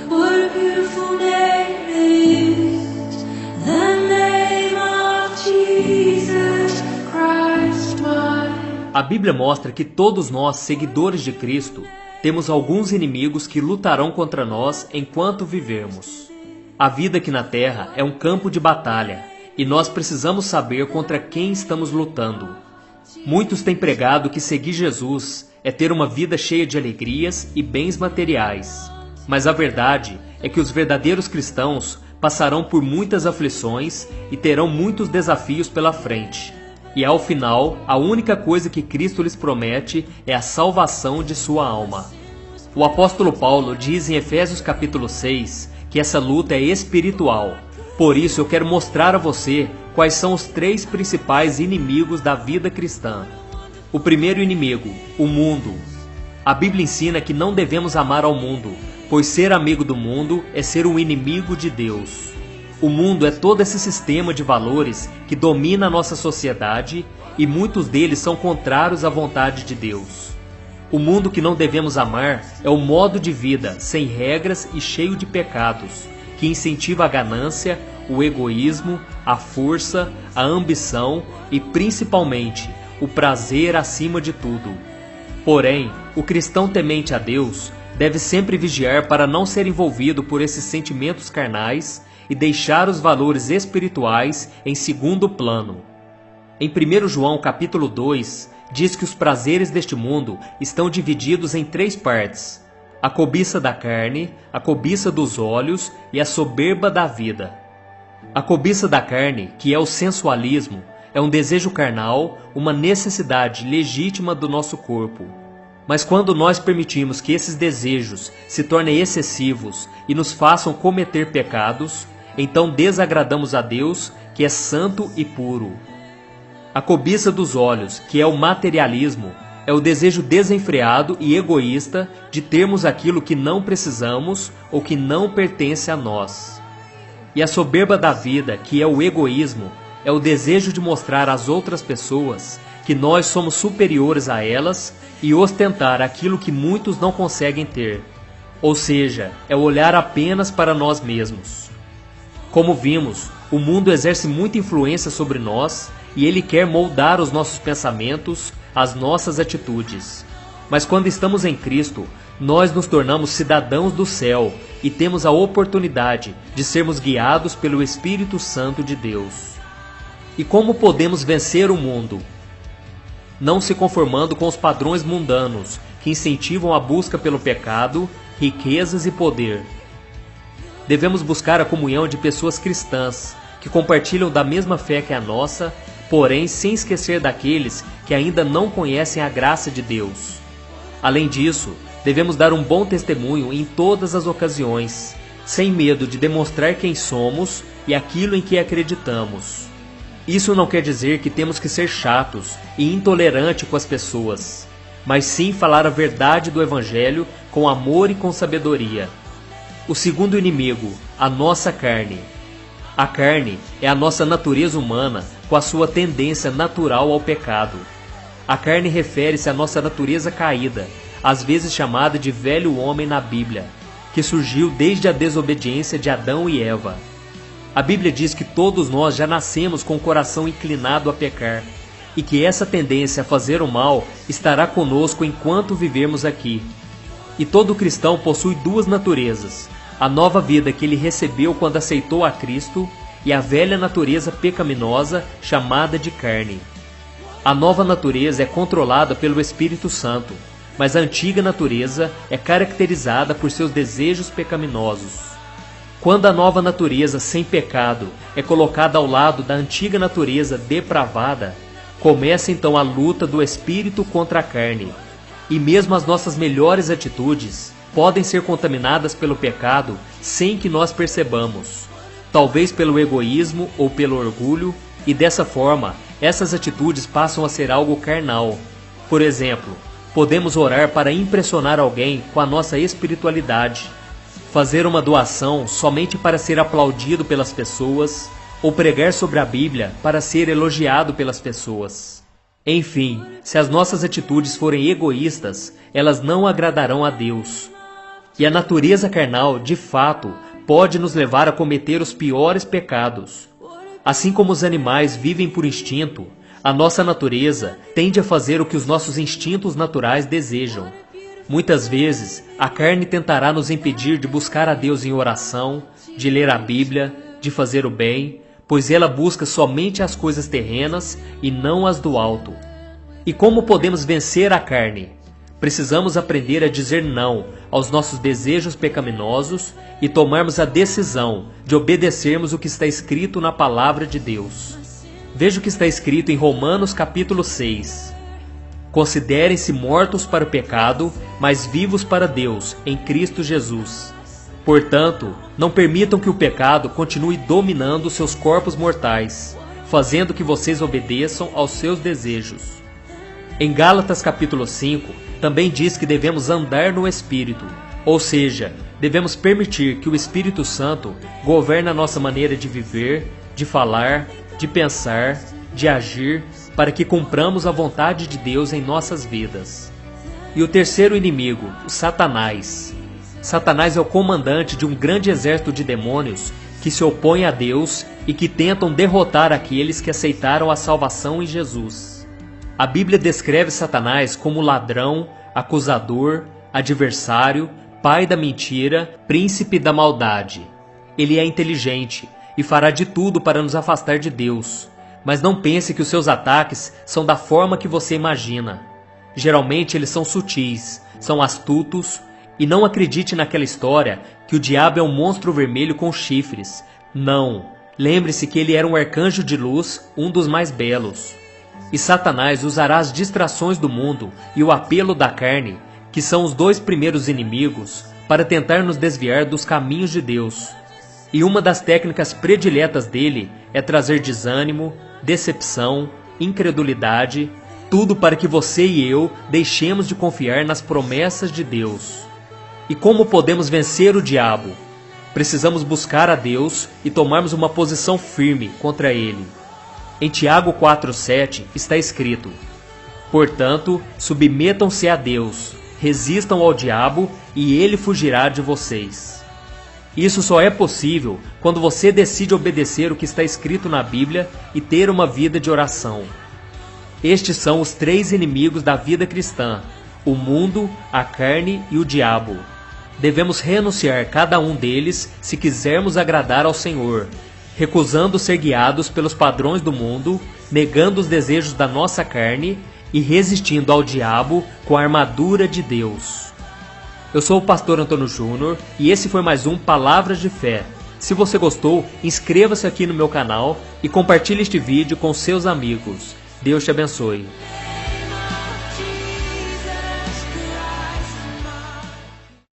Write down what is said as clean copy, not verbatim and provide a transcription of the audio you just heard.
What a beautiful name it is, the name of Jesus Christ, my. A Bíblia mostra que todos nós, seguidores de Cristo, temos alguns inimigos que lutarão contra nós enquanto vivemos. A vida aqui na Terra é um campo de batalha e nós precisamos saber contra quem estamos lutando. Muitos têm pregado que seguir Jesus é ter uma vida cheia de alegrias e bens materiais. Mas a verdade é que os verdadeiros cristãos passarão por muitas aflições e terão muitos desafios pela frente. E ao final, a única coisa que Cristo lhes promete é a salvação de sua alma. O apóstolo Paulo diz em Efésios capítulo 6 que essa luta é espiritual. Por isso eu quero mostrar a você quais são os 3 principais inimigos da vida cristã. O primeiro inimigo, o mundo. A Bíblia ensina que não devemos amar ao mundo, pois ser amigo do mundo é ser um inimigo de Deus. O mundo é todo esse sistema de valores que domina a nossa sociedade e muitos deles são contrários à vontade de Deus. O mundo que não devemos amar é o modo de vida sem regras e cheio de pecados, que incentiva a ganância, o egoísmo, a força, a ambição e, principalmente, o prazer acima de tudo. Porém, o cristão temente a Deus deve sempre vigiar para não ser envolvido por esses sentimentos carnais e deixar os valores espirituais em segundo plano. Em 1 João capítulo 2, diz que os prazeres deste mundo estão divididos em 3 partes: a cobiça da carne, a cobiça dos olhos e a soberba da vida. A cobiça da carne, que é o sensualismo, é um desejo carnal, uma necessidade legítima do nosso corpo. Mas quando nós permitimos que esses desejos se tornem excessivos e nos façam cometer pecados, então desagradamos a Deus, que é santo e puro. A cobiça dos olhos, que é o materialismo, é o desejo desenfreado e egoísta de termos aquilo que não precisamos ou que não pertence a nós. E a soberba da vida, que é o egoísmo, é o desejo de mostrar às outras pessoas que nós somos superiores a elas e ostentar aquilo que muitos não conseguem ter. Ou seja, é olhar apenas para nós mesmos. Como vimos, o mundo exerce muita influência sobre nós e ele quer moldar os nossos pensamentos, as nossas atitudes. Mas quando estamos em Cristo, nós nos tornamos cidadãos do céu e temos a oportunidade de sermos guiados pelo Espírito Santo de Deus. E como podemos vencer o mundo? Não se conformando com os padrões mundanos que incentivam a busca pelo pecado, riquezas e poder. Devemos buscar a comunhão de pessoas cristãs que compartilham da mesma fé que a nossa, porém sem esquecer daqueles que ainda não conhecem a graça de Deus. Além disso, devemos dar um bom testemunho em todas as ocasiões, sem medo de demonstrar quem somos e aquilo em que acreditamos. Isso não quer dizer que temos que ser chatos e intolerantes com as pessoas, mas sim falar a verdade do Evangelho com amor e com sabedoria. O segundo inimigo, a nossa carne. A carne é a nossa natureza humana com a sua tendência natural ao pecado. A carne refere-se à nossa natureza caída, às vezes chamada de velho homem na Bíblia, que surgiu desde a desobediência de Adão e Eva. A Bíblia diz que todos nós já nascemos com o coração inclinado a pecar, e que essa tendência a fazer o mal estará conosco enquanto vivermos aqui. E todo cristão possui 2 naturezas: a nova vida que ele recebeu quando aceitou a Cristo e a velha natureza pecaminosa chamada de carne. A nova natureza é controlada pelo Espírito Santo, mas a antiga natureza é caracterizada por seus desejos pecaminosos. Quando a nova natureza sem pecado é colocada ao lado da antiga natureza depravada, começa então a luta do Espírito contra a carne. E mesmo as nossas melhores atitudes podem ser contaminadas pelo pecado sem que nós percebamos, talvez pelo egoísmo ou pelo orgulho, e dessa forma, essas atitudes passam a ser algo carnal. Por exemplo, podemos orar para impressionar alguém com a nossa espiritualidade, fazer uma doação somente para ser aplaudido pelas pessoas, ou pregar sobre a Bíblia para ser elogiado pelas pessoas. Enfim, se as nossas atitudes forem egoístas, elas não agradarão a Deus. E a natureza carnal, de fato, pode nos levar a cometer os piores pecados. Assim como os animais vivem por instinto, a nossa natureza tende a fazer o que os nossos instintos naturais desejam. Muitas vezes, a carne tentará nos impedir de buscar a Deus em oração, de ler a Bíblia, de fazer o bem, pois ela busca somente as coisas terrenas e não as do alto. E como podemos vencer a carne? Precisamos aprender a dizer não aos nossos desejos pecaminosos e tomarmos a decisão de obedecermos o que está escrito na Palavra de Deus. Veja o que está escrito em Romanos capítulo 6. Considerem-se mortos para o pecado, mas vivos para Deus, em Cristo Jesus. Portanto, não permitam que o pecado continue dominando seus corpos mortais, fazendo que vocês obedeçam aos seus desejos. Em Gálatas capítulo 5, também diz que devemos andar no Espírito, ou seja, devemos permitir que o Espírito Santo governe a nossa maneira de viver, de falar, de pensar, de agir, para que cumpramos a vontade de Deus em nossas vidas. E o terceiro inimigo, o Satanás. Satanás é o comandante de um grande exército de demônios que se opõem a Deus e que tentam derrotar aqueles que aceitaram a salvação em Jesus. A Bíblia descreve Satanás como ladrão, acusador, adversário, pai da mentira, príncipe da maldade. Ele é inteligente e fará de tudo para nos afastar de Deus. Mas não pense que os seus ataques são da forma que você imagina. Geralmente eles são sutis, são astutos, e não acredite naquela história que o diabo é um monstro vermelho com chifres. Não, lembre-se que ele era um arcanjo de luz, um dos mais belos. E Satanás usará as distrações do mundo e o apelo da carne, que são os dois primeiros inimigos, para tentar nos desviar dos caminhos de Deus. E uma das técnicas prediletas dele é trazer desânimo, decepção, incredulidade, tudo para que você e eu deixemos de confiar nas promessas de Deus. E como podemos vencer o diabo? Precisamos buscar a Deus e tomarmos uma posição firme contra ele. Em Tiago 4,7 está escrito: portanto, submetam-se a Deus, resistam ao diabo e ele fugirá de vocês. Isso só é possível quando você decide obedecer o que está escrito na Bíblia e ter uma vida de oração. Estes são os três inimigos da vida cristã: o mundo, a carne e o diabo. Devemos renunciar cada um deles se quisermos agradar ao Senhor, recusando ser guiados pelos padrões do mundo, negando os desejos da nossa carne e resistindo ao diabo com a armadura de Deus. Eu sou o pastor Antônio Júnior e esse foi mais um Palavras de Fé. Se você gostou, inscreva-se aqui no meu canal e compartilhe este vídeo com seus amigos. Deus te abençoe.